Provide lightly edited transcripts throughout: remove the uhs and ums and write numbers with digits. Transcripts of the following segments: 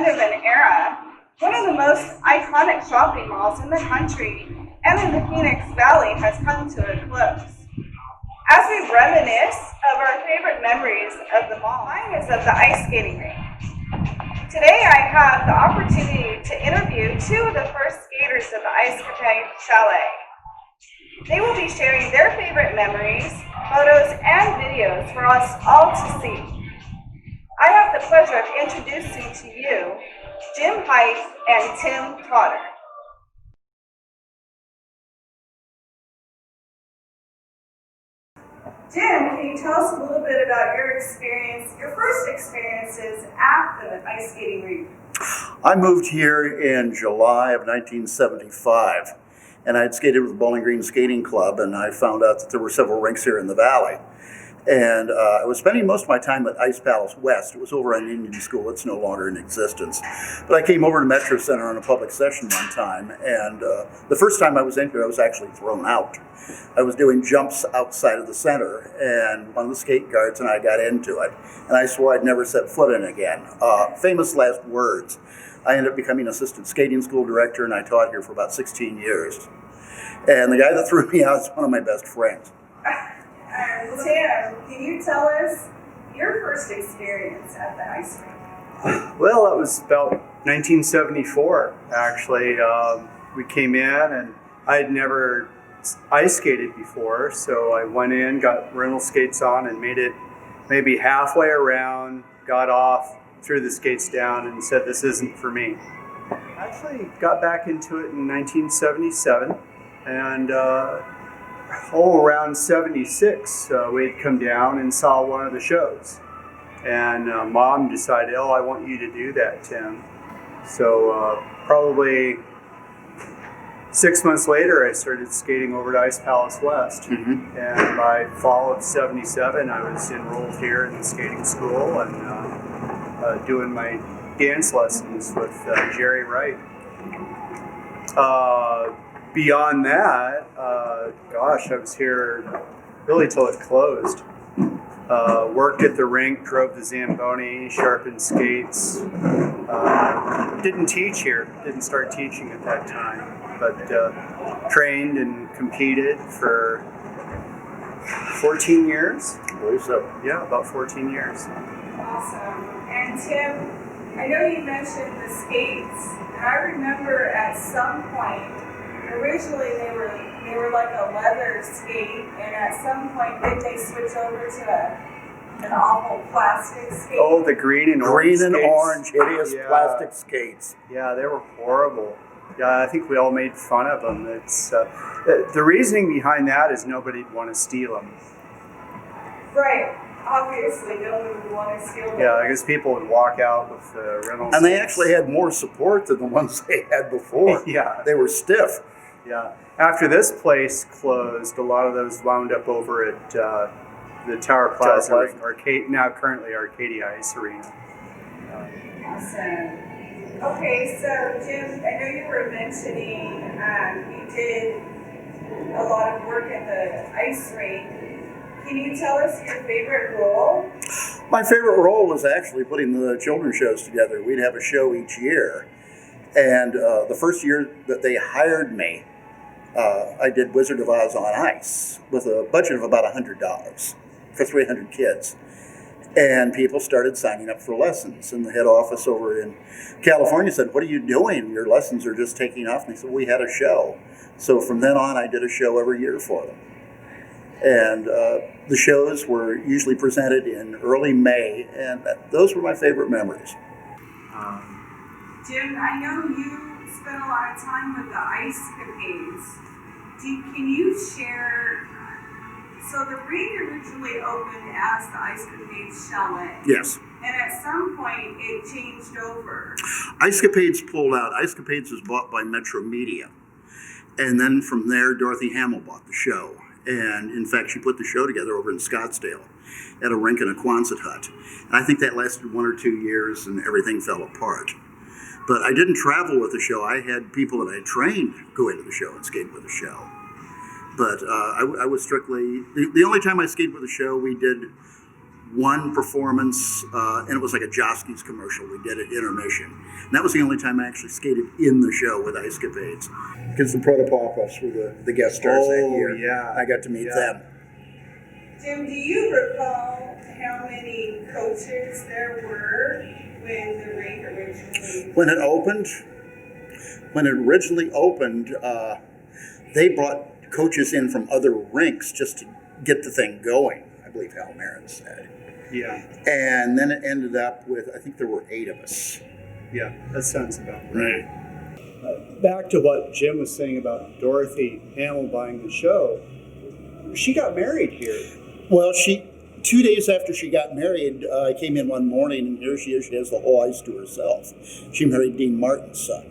end of an era, one of the most iconic shopping malls in the country and in the Phoenix Valley has come to a close. As we reminisce of our favorite memories of the mall, mine is of the ice skating rink. Today I have the opportunity to interview two of the first skaters of the Ice Chalet. They will be sharing their favorite memories, photos, and videos for us all to see. I have the pleasure of introducing to you Jim Hyte and Tim Totter. Jim, can you tell us a little bit about your first experiences at the ice skating rink? I moved here in July of 1975, and I had skated with the Bowling Green Skating Club, and I found out that there were several rinks here in the valley. And I was spending most of my time at Ice Palace West. It was over on Indian School. It's no longer in existence. But I came over to Metrocenter on a public session one time, and the first time I was in here, I was actually thrown out. I was doing jumps outside of the center, and one of the skate guards and I got into it, and I swore I'd never set foot in again. Famous last words. I ended up becoming assistant skating school director, and I taught here for about 16 years. And the guy that threw me out is one of my best friends. Tim, can you tell us your first experience at the ice rink? Well, it was about 1974, actually. We came in, and I had never ice skated before, so I went in, got rental skates on, and made it maybe halfway around, got off, threw the skates down, and said, "This isn't for me." Actually got back into it in 1977, and around 76, we'd come down and saw one of the shows. And Mom decided, I want you to do that, Tim. So probably 6 months later, I started skating over to Ice Palace West. Mm-hmm. And by fall of 77, I was enrolled here in the skating school and doing my dance lessons with Jerry Wright. Beyond that, I was here really till it closed. Worked at the rink, drove the Zamboni, sharpened skates. Didn't teach here, didn't start teaching at that time, but trained and competed for 14 years. I believe so. Yeah, about 14 years. Awesome. And Tim, I know you mentioned the skates, and I remember at some point, originally they were like a leather skate, and at some point did they switch over to an awful plastic skate? Oh, the green and orange hideous plastic skates. Yeah, they were horrible. Yeah, I think we all made fun of them. It's the reasoning behind that is nobody'd want to steal them. Right. Obviously, nobody would want to steal them. Yeah, I guess people would walk out with rental And they skates. actually had more support than the ones they had before. Yeah. They were stiff. Yeah. After this place closed, a lot of those wound up over at the Tower Plaza, now currently Arcadia Ice Arena. Awesome. Okay, so Jim, I know you were mentioning you did a lot of work at the ice rink. Can you tell us your favorite role? My favorite role was actually putting the children's shows together. We'd have a show each year. And the first year that they hired me, I did Wizard of Oz on ice with a budget of about $100 for 300 kids. And people started signing up for lessons. And the head office over in California said, "What are you doing? Your lessons are just taking off." And they said, "We had a show." So from then on, I did a show every year for them. And the shows were usually presented in early May, and those were my favorite memories. Jim, I know you spent a lot of time with the ice capades. Can you share? So the rink originally opened as the Ice Capades Chalet. Yes. And at some point, it changed over. Ice Capades pulled out. Ice Capades was bought by Metro Media. And then from there, Dorothy Hamill bought the show. And in fact, she put the show together over in Scottsdale at a rink in a Quonset hut. And I think that lasted 1 or 2 years and everything fell apart. But I didn't travel with the show. I had people that I trained go into the show and skate with the show. But I was strictly, the only time I skated with the show, we did one performance, and it was like a Joski's commercial we did at intermission. And that was the only time I actually skated in the show with Ice Capades. Because the Protopopovs were the guest stars that year. Yeah. I got to meet them. Jim, do you recall how many coaches there were when the rink originally? When it originally opened, they brought coaches in from other rinks just to get the thing going, I believe Hal Marin said. Yeah. And then it ended up with, I think there were 8 of us. Yeah, that sounds about right. Back to what Jim was saying about Dorothy Hamill buying the show. She got married here. Well, 2 days after she got married, I came in one morning, and here she is. She has the whole ice to herself. She married Dean Martin's son.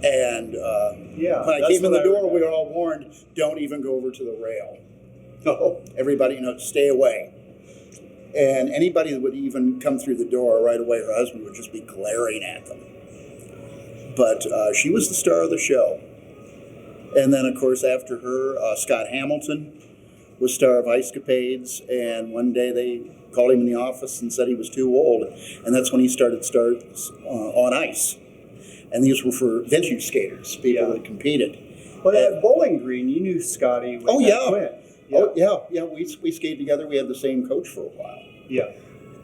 And when I came in the door, we were all warned, don't even go over to the rail. Oh. Everybody, stay away. And anybody that would even come through the door right away, her husband would just be glaring at them. But she was the star of the show. And then, of course, after her, Scott Hamilton was star of Ice Capades. And one day they called him in the office and said he was too old. And that's when he started stars on ice. And these were for vintage skaters, people that competed. Well, at Bowling Green, you knew Scotty when that went. Yeah. Oh, yeah. We skated together. We had the same coach for a while. Yeah.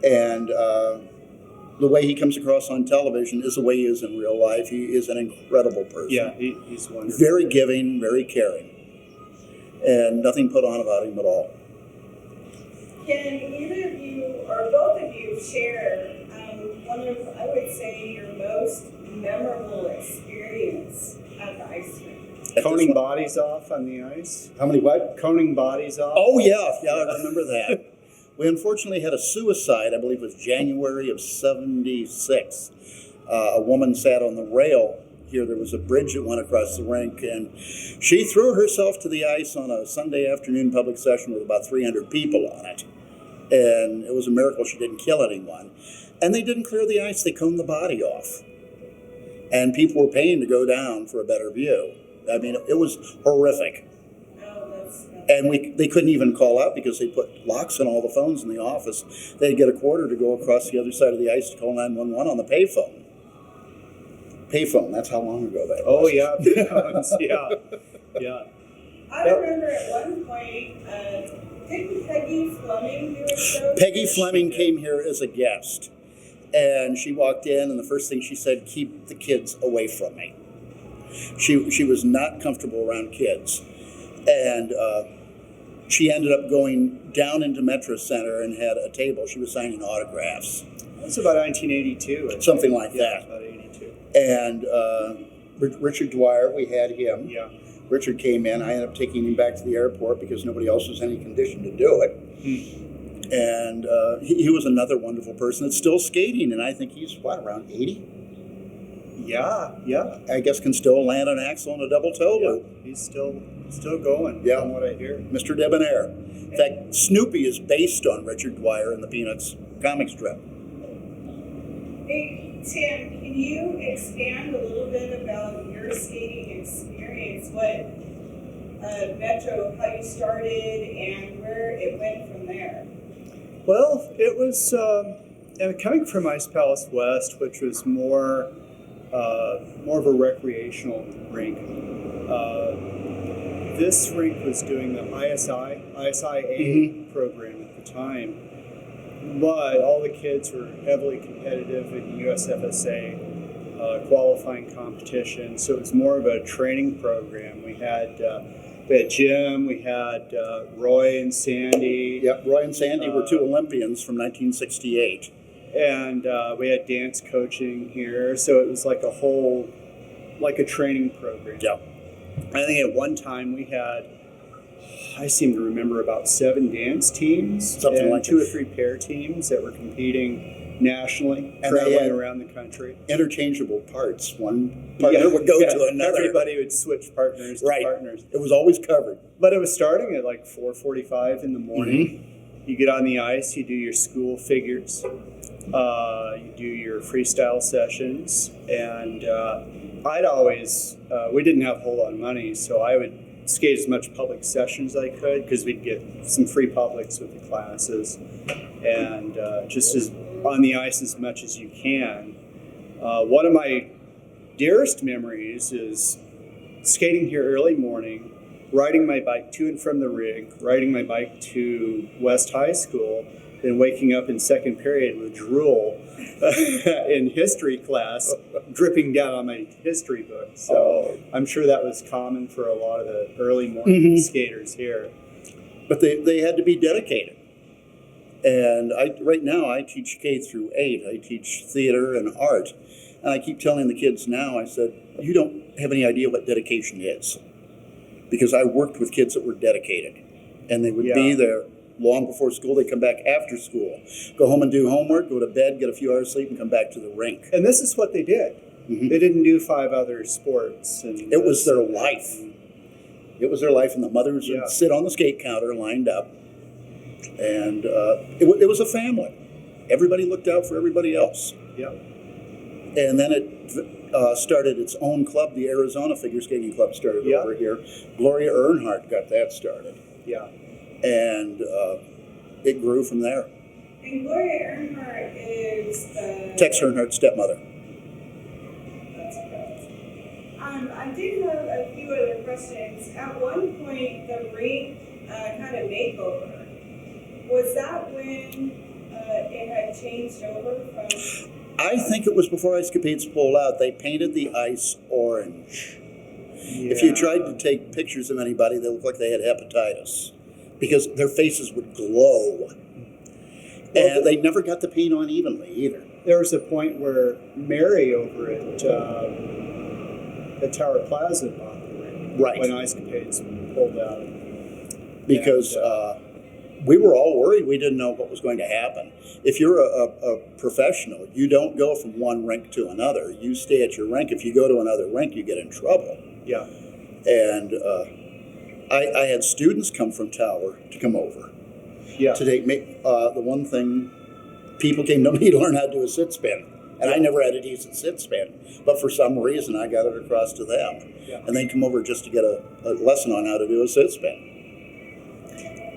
And the way he comes across on television is the way he is in real life. He is an incredible person. Yeah, he's wonderful. Very giving, very caring. And nothing put on about him at all. Can either of you, or both of you, share one of, I would say, your most memorable experience at the ice rink? Coning bodies off on the ice. How many what? Coning bodies off. Oh, yeah, I remember that. We unfortunately had a suicide, I believe it was January of 76. A woman sat on the rail here. There was a bridge that went across the rink, and she threw herself to the ice on a Sunday afternoon public session with about 300 people on it. And it was a miracle she didn't kill anyone. And they didn't clear the ice, they coned the body off. And people were paying to go down for a better view. I mean, it was horrific. And they couldn't even call out because they put locks on all the phones in the office. They'd get a quarter to go across the other side of the ice to call 911 on the payphone. Payphone, that's how long ago that was. Oh, yeah, payphones, yeah. I remember at one point, didn't Peggy Fleming do a show? Peggy Fleming came here as a guest. And she walked in, and the first thing she said, keep the kids away from me. She was not comfortable around kids. And she ended up going down into Metrocenter and had a table. She was signing autographs. That's about 1982. Something like that. About 82. And Richard Dwyer, we had him. Yeah. Richard came in. I ended up taking him back to the airport because nobody else was in any condition to do it. And he was another wonderful person that's still skating, and I think he's, around 80? Yeah. I guess can still land an axle and a double toe loop. Yeah, he's still going, from what I hear. Mr. Debonair. In fact, Snoopy is based on Richard Dwyer in the Peanuts comic strip. Hey, Tim, can you expand a little bit about your skating experience? What Metro, how you started, and where it went from there? Well, it was coming from Ice Palace West, which was more of a recreational rink. This rink was doing the ISIA program at the time, but all the kids were heavily competitive in USFSA qualifying competition, so it was more of a training program. We had Jim, we had Roy and Sandy. Yep, Roy and Sandy were 2 Olympians from 1968. And we had dance coaching here, so it was like a training program. Yeah. I think at one time we had, I seem to remember, about 7 dance teams. Something like 2 or 3 pair teams that were competing nationally, and traveling around the country. Interchangeable parts. One partner would go to another. Everybody would switch partners to partners. It was always covered. But it was starting at like 4:45 in the morning. You get on the ice, you do your school figures, you do your freestyle sessions, and I'd always, we didn't have a whole lot of money, so I would skate as much public sessions as I could because we'd get some free publics with the classes, and just as on the ice as much as you can. One of my dearest memories is skating here early morning, riding my bike to and from the rig, riding my bike to West High School, then waking up in second period with drool in history class dripping down on my history book. So I'm sure that was common for a lot of the early morning skaters here. But they had to be dedicated. And right now I teach K through 8. I teach theater and art. And I keep telling the kids now, I said, you don't have any idea what dedication is. Because I worked with kids that were dedicated. And they would be there long before school. They come back after school, go home and do homework, go to bed, get a few hours sleep, and come back to the rink. And this is what they did. They didn't do 5 other sports. And it was their life. It was their life, and the mothers would sit on the skate counter lined up. And it was a family. Everybody looked out for everybody else. Yeah. And then it started its own club. The Arizona Figure Skating Club started over here. Gloria Earnhardt got that started. Yeah. And it grew from there. And Gloria Earnhardt is Tex Earnhardt's stepmother. That's correct. I did have a few other questions. At one point, the Rink had a makeover. Was that when it had changed over from? I think it was before Ice Capades pulled out. They painted the ice orange. Yeah. If you tried to take pictures of anybody, they looked like they had hepatitis because their faces would glow. And they never got the paint on evenly either. There was a point where Mary over at Tower Plaza bought the ring when Ice Capades pulled out. Because we were all worried. We didn't know what was going to happen. If you're a professional, you don't go from one rink to another. You stay at your rink. If you go to another rink, you get in trouble. Yeah. And I had students come from Tower to come over. Yeah. To take the one thing, people came to me to learn how to do a sit spin. And I never had a decent sit spin. But for some reason, I got it across to them. Yeah. And they come over just to get a lesson on how to do a sit spin.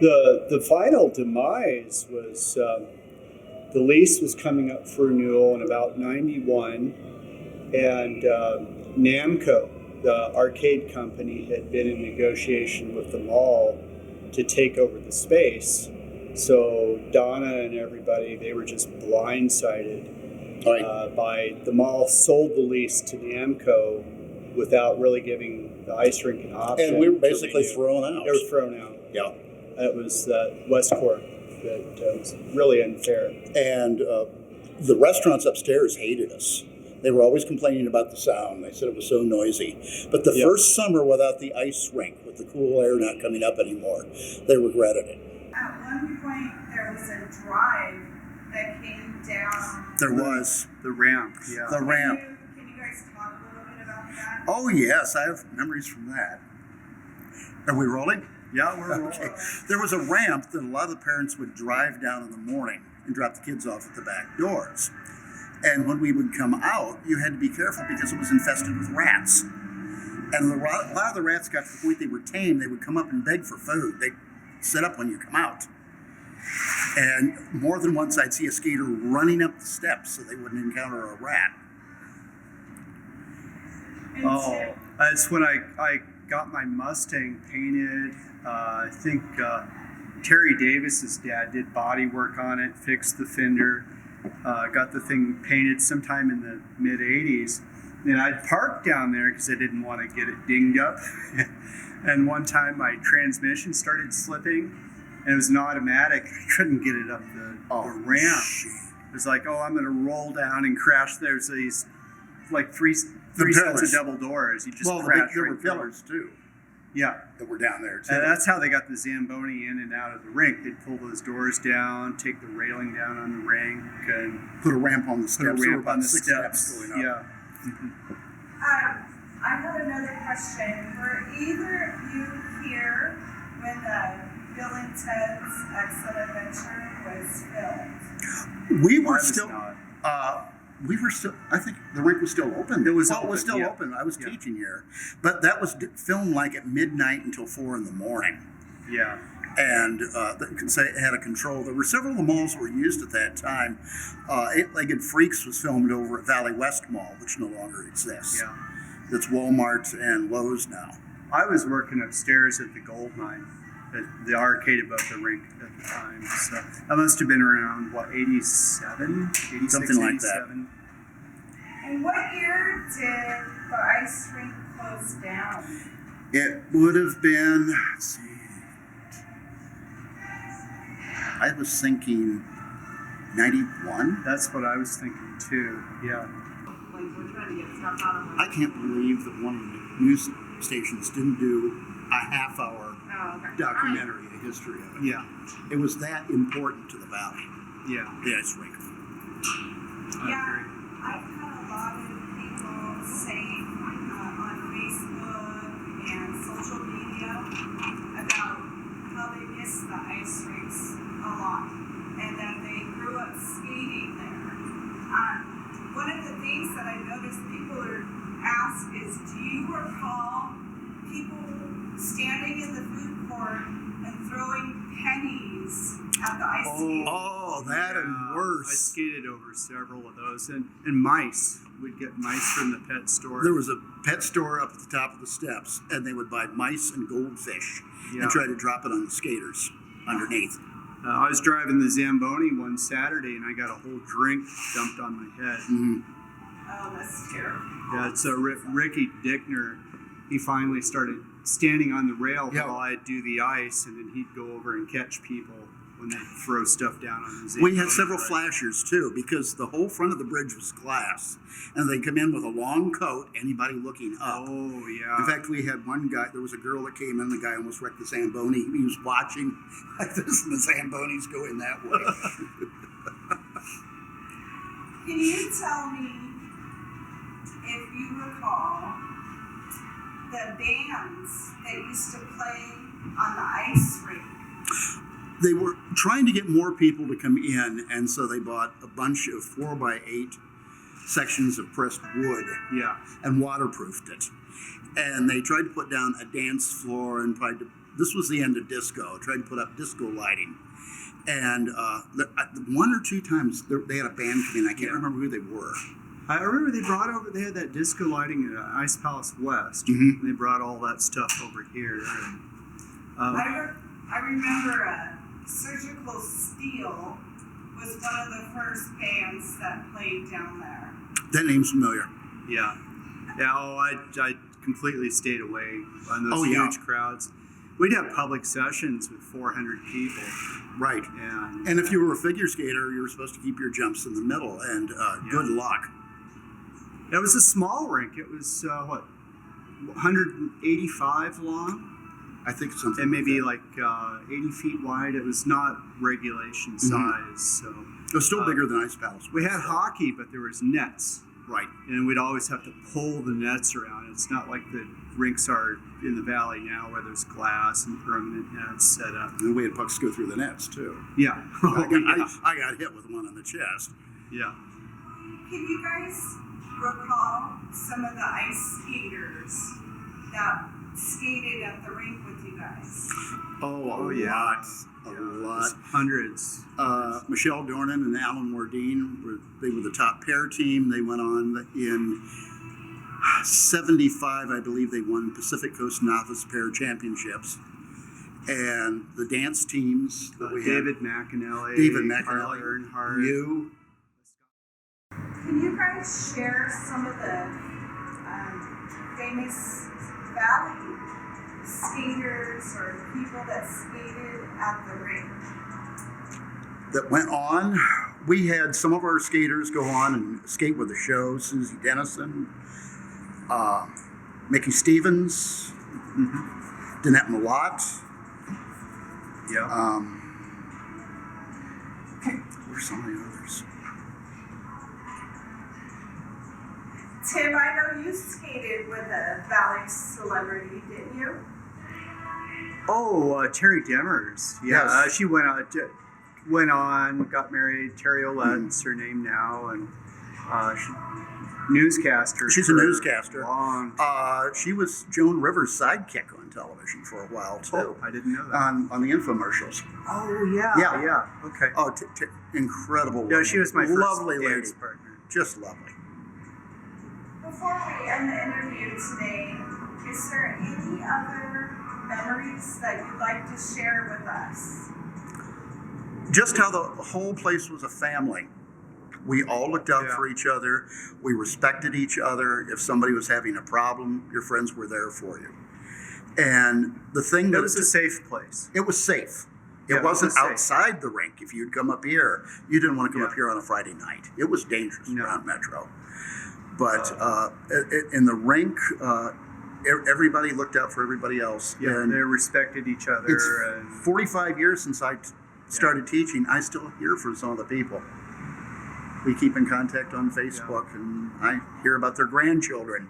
The final demise was the lease was coming up for renewal in about 91, and Namco, the arcade company, had been in negotiation with the mall to take over the space. So Donna and everybody, they were just blindsided by the mall sold the lease to Namco without really giving the ice rink an option. And we were basically thrown out. They were thrown out. Yeah. It was West Corp that was really unfair. And the restaurants upstairs hated us. They were always complaining about the sound. They said it was so noisy. But the first summer without the ice rink, with the cool air not coming up anymore, they regretted it. At one point, there was a drive that came down. There was. The ramp, The ramp. Can you guys talk a little bit about that? Oh, yes. I have memories from that. Are we rolling? Yeah, we're okay. There was a ramp that a lot of the parents would drive down in the morning and drop the kids off at the back doors. And when we would come out, you had to be careful because it was infested with rats. And a lot of the rats got to the point they were tame. They would come up and beg for food. They'd sit up when you come out. And more than once I'd see a skater running up the steps so they wouldn't encounter a rat. Oh, that's when I got my Mustang painted. I think Terri Davis's dad did body work on it, fixed the fender, got the thing painted sometime in the mid 80s. And I'd parked down there because I didn't want to get it dinged up. And one time my transmission started slipping, and it was an automatic. I couldn't get it up the ramp. Shit. It was like, I'm going to roll down and crash. There's these like three sets of double doors. You just crash. There were pillars too. Yeah. That were down there too. And that's how they got the Zamboni in and out of the rink. They'd pull those doors down, take the railing down on the rink, and put a ramp on the steps. Put a ramp on the 6 steps. going up. Yeah. Mm-hmm. I have another question. Were either of you here when Bill and Ted's Excellent Adventure was filmed? We were still. we were still, I think the rink was still open. It was Well, it was open, still yeah. open. I was Yeah. teaching here. But that was filmed like at midnight until 4 in the morning. Yeah. And it had a control. There were several of the malls that were used at that time. Eight-Legged Freaks was filmed over at Valley West Mall, which no longer exists. Yeah. It's Walmart and Lowe's now. I was working upstairs at the Gold Mine, at the arcade above the rink at the time. So that must have been around, what, 87? 86, Something like that. 87? And what year did the ice rink close down? It would have been, let's see, I was thinking 91. That's what I was thinking too, yeah. Like, we're trying to get stuff out of I can't believe that one of the news stations didn't do a half-hour okay. documentary, a history of it. Yeah, It was that important to the valley, yeah. the ice rink. I Yeah. agree. I've had a lot of people saying on Facebook and social media about how they miss the ice rinks a lot and that they grew up skating there. One of the things that I noticed people are asked is, do you recall people standing in the food court and throwing pennies at the ice skate? Oh, that and I worse. skated over several of those, and mice. We'd get mice from the pet store. There was a pet store up at the top of the steps, and they would buy mice and goldfish Yeah. and try to drop it on the skaters underneath. I was driving the Zamboni one Saturday, and I got a whole drink dumped on my head. Mhm. Oh, that's terrible. Yeah, so Ricky Dickner, he finally started standing on the rail Yeah. while I'd do the ice, and then he'd go over and catch people when they throw stuff down on the We had Zamboni several bridge. flashers too, because the whole front of the bridge was glass, and they come in with a long coat. Anybody looking up. Oh, yeah. In fact, we had one guy. There was a girl that came in. The guy almost wrecked the Zamboni. He was watching like this, and the Zamboni's going that way. Can you tell me if you recall the bands that used to play on the ice rink? They were trying to get more people to come in, and so they bought a bunch of 4x8 sections of pressed wood Yeah. and waterproofed it. And they tried to put down a dance floor and this was the end of disco, tried to put up disco lighting. And one or two times they had a band come in. I can't remember who they were. I remember they had that disco lighting at Ice Palace West. Mhm. They brought all that stuff over here. And, I remember Surgical Steel was one of the first bands that played down there. That name's familiar. yeah. Yeah, I completely stayed away on those Oh, yeah. huge crowds. We'd have public sessions with 400 people. Right. And if you were a figure skater, you were supposed to keep your jumps in the middle, and good luck. It was a small rink. It was, 185 long? I think something And maybe like like 80 feet wide. It was not regulation Mm-hmm. size. So that. It was still bigger than Ice Palace. we had hockey, but there was nets. Right. And we'd always have to pull the nets around. It's not like the rinks are in the valley now where there's glass and permanent nets set up. And we had pucks go through the nets, too. Yeah. I got hit with one on the chest. Yeah. Can you guys recall some of the ice skaters that skated at the rink with you guys? Oh, yeah. lot. A Yeah, lot. there's hundreds. Michelle Dornan and Alan Wardine, they were the top pair team. They went on in 75, I believe they won Pacific Coast Novice Pair Championships. And the dance teams that we David had, McAnally, David Karla, McAnally, Earnhardt. you. Can you guys share some of the famous valley skaters or people that skated at the rink? That went on. We had some of our skaters go on and skate with the show. Susie Dennison, Mickey Stevens, Mm-hmm. Danette Malott. Yeah. Who were some of the others? Tim, I know you skated with a valley celebrity, didn't you? Oh, Terri Demers. Yeah, Yes. she went on, got married. Terri Ouellette's her name now, and Newscaster. She's a newscaster. Long. She was Joan Rivers' sidekick on television for a while too. Oh, I didn't know that. On the infomercials. Oh yeah. Yeah. Yeah. Okay. Oh, incredible. No, she was my first lovely lady. dance partner. Just lovely. Before we end the interview today, is there any other memories that you'd like to share with us? Just how the whole place was a family. We all looked out for each other. We respected each other. If somebody was having a problem, your friends were there for you. And the thing It was a safe place. It was safe. It Yeah, wasn't it was safe. outside the rink. If you'd come up here, you didn't want to come up here on a Friday night. It was dangerous around Metro. But in the rink, everybody looked out for everybody else. Yeah, and they respected each other. it's And 45 years since I started teaching. I still hear from some of the people. We keep in contact on Facebook, and I hear about their grandchildren.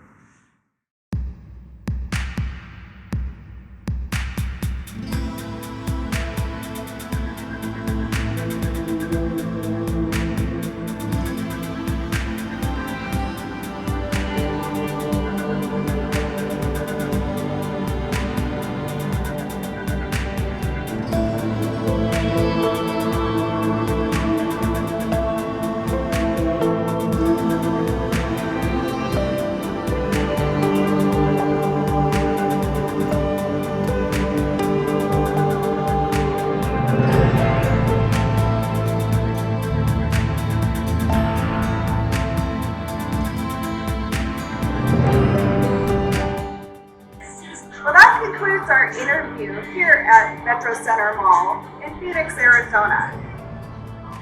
Well, that concludes our interview here at Metrocenter Mall in Phoenix, Arizona.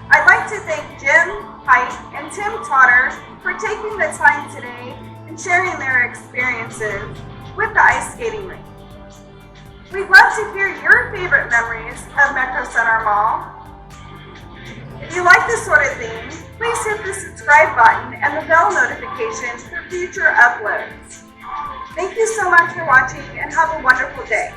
I'd like to thank Jim, Hyte, and Tim Totter for taking the time today and sharing their experiences with the ice skating rink. We'd love to hear your favorite memories of Metrocenter Mall. If you like this sort of thing, please hit the subscribe button and the bell notification for future uploads. Thank you so much for watching and have a wonderful day.